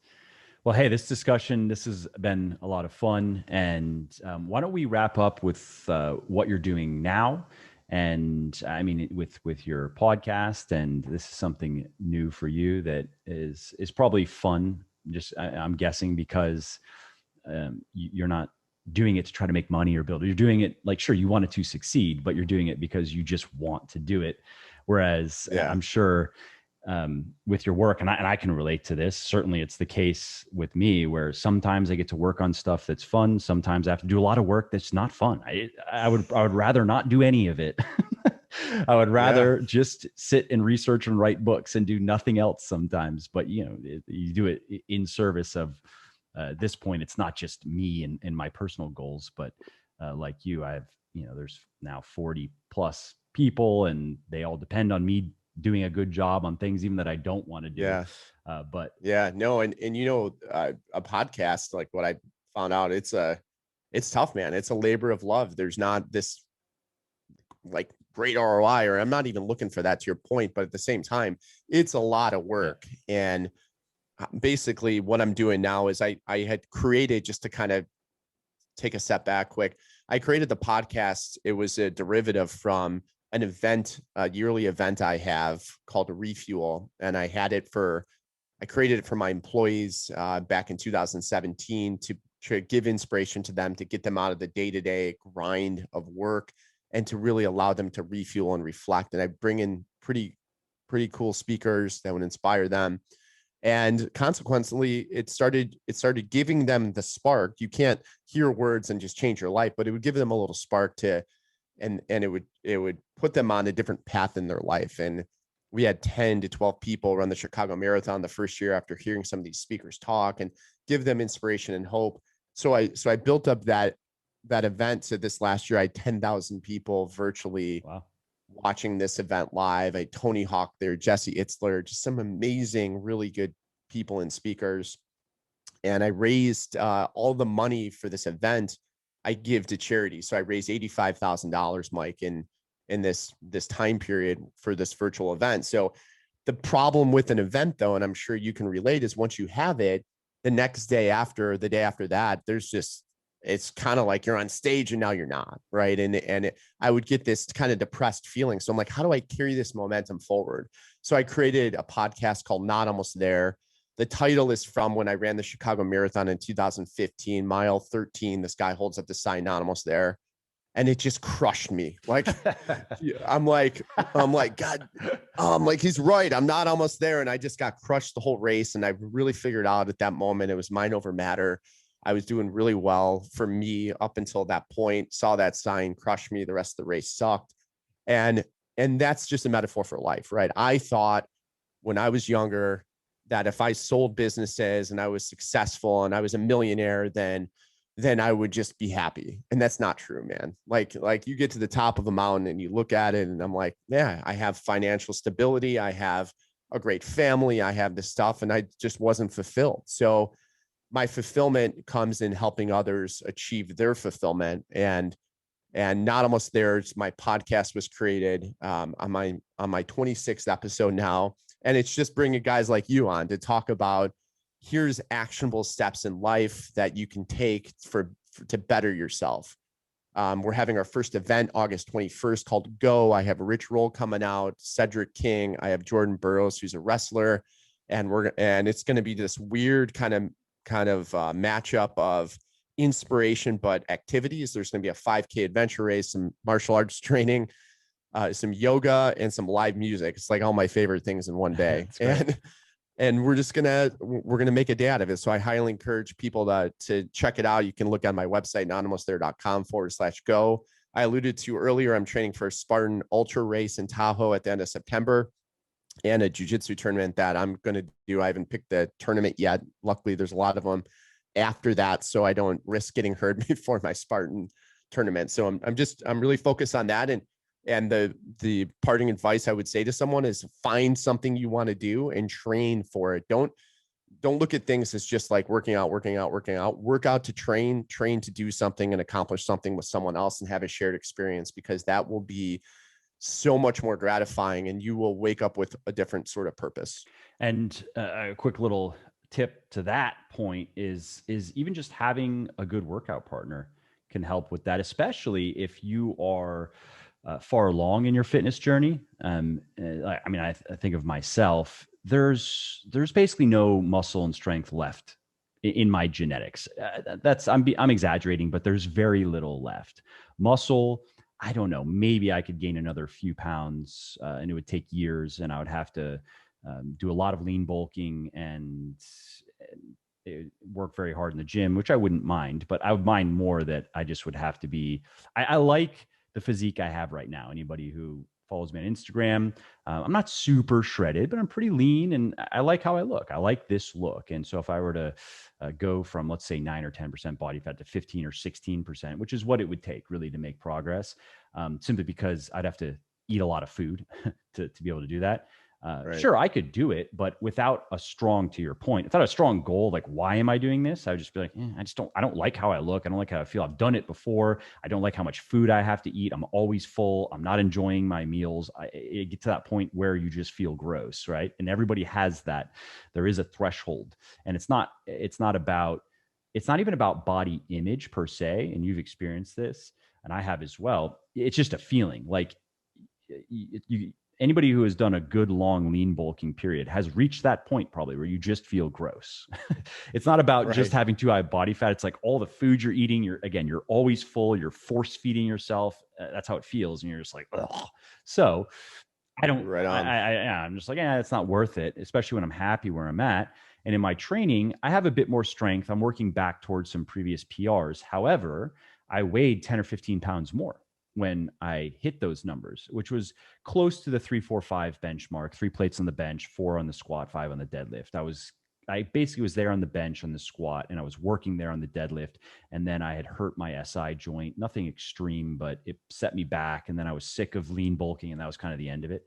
Well, hey, this discussion, this has been a lot of fun. And why don't we wrap up with what you're doing now? And I mean, with your podcast, and this is something new for you that is probably fun. Just I'm guessing because you're not doing it to try to make money or build. You're doing it like, sure, you want it to succeed, but you're doing it because you just want to do it. Whereas I'm sure with your work, and I can relate to this. Certainly it's the case with me, where sometimes I get to work on stuff that's fun. Sometimes I have to do a lot of work that's not fun. I would rather not do any of it. I would rather just sit and research and write books and do nothing else sometimes. But you know, you do it in service of this point. It's not just me and my personal goals, but like you, there's now 40 plus people, and they all depend on me doing a good job on things even that I don't want to do. No. And you know, a podcast, like what I found out, it's tough, man. It's a labor of love. There's not this like great ROI, or I'm not even looking for that, to your point, but at the same time, it's a lot of work. And basically what I'm doing now is I had created, just to kind of take a step back quick, I created the podcast. It was a derivative from an event, a yearly event I have called Refuel. And I created it for my employees back in 2017 to give inspiration to them, to get them out of the day-to-day grind of work, and to really allow them to refuel and reflect. And I bring in pretty cool speakers that would inspire them. And consequently, it started giving them the spark. You can't hear words and just change your life, but it would give them a little spark and it would put them on a different path in their life. And we had 10 to 12 people run the Chicago Marathon the first year after hearing some of these speakers talk, and give them inspiration and hope. So I built up that event. So this last year, I had 10,000 people virtually watching this event live. I had Tony Hawk there, Jesse Itzler, just some amazing, really good people and speakers. And I raised all the money for this event I give to charity. So I raised $85,000, Mike, in this time period for this virtual event. So the problem with an event, though, and I'm sure you can relate, is once you have it, the next day after, the day after that, it's kind of like you're on stage and now you're not, right? I would get this kind of depressed feeling. So I'm like, how do I carry this momentum forward? So I created a podcast called Not Almost There. The title is from when I ran the Chicago Marathon in 2015, mile 13. This guy holds up the sign, Not Almost There. And it just crushed me. Like, I'm like, God, I'm like, he's right. I'm not almost there. And I just got crushed the whole race. And I really figured out at that moment, it was mind over matter. I was doing really well for me up until that point, saw that sign, crushed me. The rest of the race sucked. And that's just a metaphor for life, right? I thought when I was younger that if I sold businesses and I was successful and I was a millionaire, then I would just be happy. And that's not true, man. Like you get to the top of a mountain and you look at it and I'm like, yeah, I have financial stability. I have a great family. I have this stuff, and I just wasn't fulfilled. So my fulfillment comes in helping others achieve their fulfillment. And And Not Almost There, my podcast was created on my 26th episode now. And it's just bringing guys like you on to talk about, here's actionable steps in life that you can take to better yourself. We're having our first event August 21st called Go. I have Rich Roll coming out, Cedric King. I have Jordan Burroughs, who's a wrestler, and it's going to be this weird kind of matchup of inspiration but activities. There's going to be a 5K adventure race, some martial arts training, some yoga, and some live music. It's like all my favorite things in one day. And we're gonna make a day out of it. So I highly encourage people to check it out. You can look on my website, anonymousThere.com/go. I alluded to earlier, I'm training for a Spartan Ultra race in Tahoe at the end of September, and a jiu-jitsu tournament that I'm going to do. I haven't picked the tournament yet. Luckily, there's a lot of them after that, so I don't risk getting hurt before my Spartan tournament. So I'm really focused on that. And the parting advice I would say to someone is, find something you want to do and train for it. Don't look at things as just like working out. Work out to train to do something and accomplish something with someone else and have a shared experience, because that will be so much more gratifying and you will wake up with a different sort of purpose. And a quick little tip to that point is even just having a good workout partner can help with that, especially if you are far along in your fitness journey. I mean, I think of myself, there's basically no muscle and strength left in my genetics. I'm exaggerating, but there's very little left. Muscle, I don't know, maybe I could gain another few pounds, and it would take years, and I would have to do a lot of lean bulking and work very hard in the gym, which I wouldn't mind, but I would mind more that I just would have to be, I like the physique I have right now. Anybody who follows me on Instagram, I'm not super shredded, but I'm pretty lean and I like how I look. I like this look. And so if I were to go from, let's say 9 or 10% body fat to 15 or 16%, which is what it would take really to make progress, simply because I'd have to eat a lot of food to be able to do that. Right. Sure, I could do it, but without a strong, to your point, without a strong goal, like, why am I doing this? I would just be like, I don't like how I look. I don't like how I feel. I've done it before. I don't like how much food I have to eat. I'm always full. I'm not enjoying my meals. It gets to that point where you just feel gross, right? And everybody has that. There is a threshold, and it's not even about body image per se. And you've experienced this, and I have as well. It's just a feeling like anybody who has done a good long lean bulking period has reached that point probably where you just feel gross. It's not about just having too high body fat. It's like all the food you're eating, you're always full, you're force feeding yourself. That's how it feels. And you're just like, ugh. So I'm just like, it's not worth it, especially when I'm happy where I'm at. And in my training, I have a bit more strength. I'm working back towards some previous PRs. However, I weighed 10 or 15 pounds more when I hit those numbers, which was close to the 3-4-5 benchmark, 3 plates on the bench, 4 on the squat, 5 on the deadlift. I basically was there on the bench on the squat, and I was working there on the deadlift. And then I had hurt my SI joint, nothing extreme, but it set me back. And then I was sick of lean bulking, and that was kind of the end of it.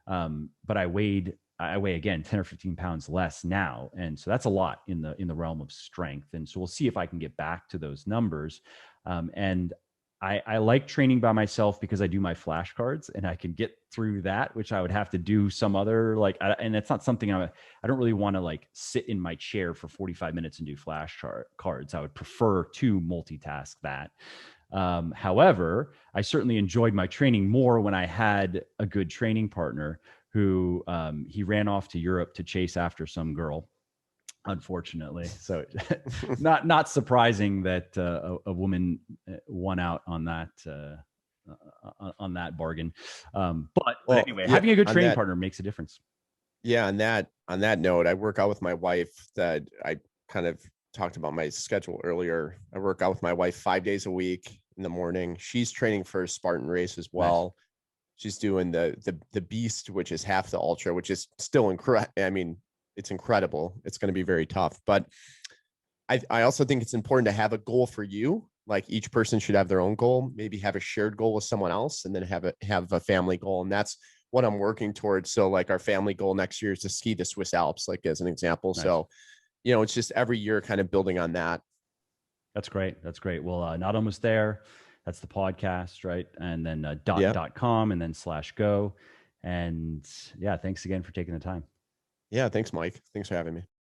But I weigh again 10 or 15 pounds less now, and so that's a lot in the realm of strength. And so we'll see if I can get back to those numbers. And I like training by myself because I do my flashcards and I can get through that, which I would have to do some other and it's not something I don't really want to like sit in my chair for 45 minutes and do flashcards. I would prefer to multitask that. However, I certainly enjoyed my training more when I had a good training partner who he ran off to Europe to chase after some girl, unfortunately. So not surprising that a woman won out on that bargain. But anyway, having a good training partner makes a difference. Yeah. On that note, I work out with my wife. That I kind of talked about my schedule earlier. I work out with my wife 5 days a week in the morning. She's training for a Spartan race as well. Nice. She's doing the beast, which is half the ultra, which is still incredible. I mean, it's incredible. It's going to be very tough, but I also think it's important to have a goal for you. Like, each person should have their own goal, maybe have a shared goal with someone else, and then have a family goal. And that's what I'm working towards. So like, our family goal next year is to ski the Swiss Alps, like, as an example. Nice. So, it's just every year kind of building on that. That's great. That's great. Well, Not Almost There That's the podcast, right? And then Yeah. .com and then /go. And yeah, thanks again for taking the time. Yeah. Thanks, Mike. Thanks for having me.